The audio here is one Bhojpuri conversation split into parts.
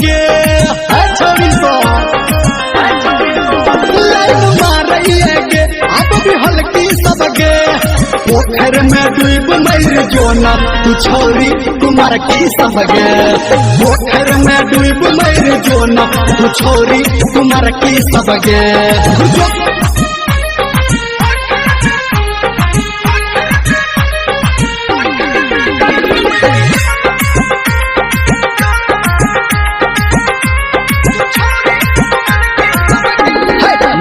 सबगे छोड़ी सो लाइन मारिए गे अब भी हल्की सबगे पोखर में डूब मर जोना तू छोरी तुम्हार की सबगे पोखर में डूब मर जोना तू छोरी तुम्हार की सबगे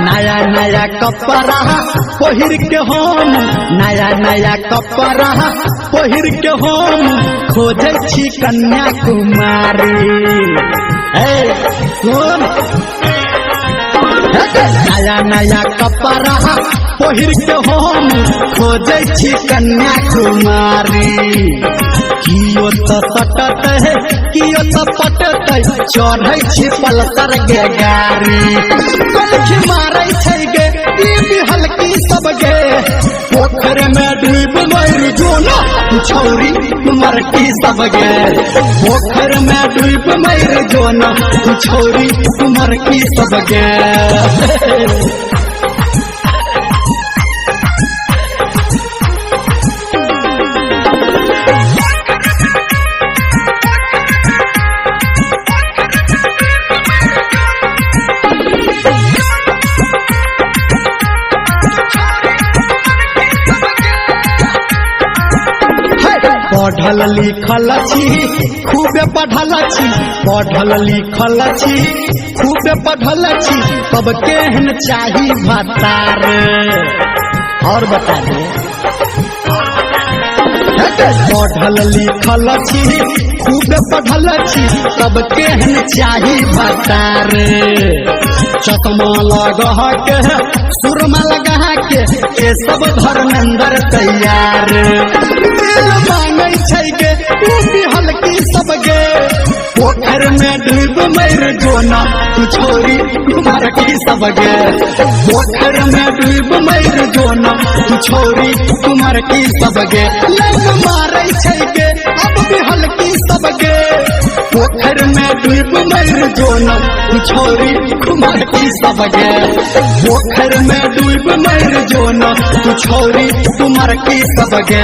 नया नया कपड़ा पहिर के हम नया नया कपड़ा पहिर के हम खोजे छी कन्याकुमारी सुन नया नया कपड़ा पहिर के हम खोजे छी कन्याकुमारी कियो तो सटत है कियो तो पटत चढ़े छी पलसर के गाड़ी कलखी मारे छै गे ई हल्की सबगे पोखर में डूब मर जोना तू छोरी तुम्हार की सबगे पोखर में डूब मर जोना तू छोरी तुम्हार की सबगे पढ़ल लिखल छी खूबे पढ़ल छी पढ़ल लिखल छी खूबे पढ़ल छी तब केहन चाही भतार और बता दे पढ़ल लिखल छी खूबे पढ़ल छी तब केहन चाही भतार चकमा लगा के सुरमा लगा के ये सब धर्मेंद्र तैयार मांगे छै गे तू भी हल्की सबगे पोखर में डूब मर जोना तू छोरी तुम्हार की सबगे पोखर में डूब मर जोना तू छोरी तुम्हार की सबगे लाइन मारे छै गे अब भी हल्की सबगे पोखर में डूब मर जोना तू छोरी तुम्हार की सबगे पोखर में डूब मर जोना तू छोरी तुम्हार की सबगे।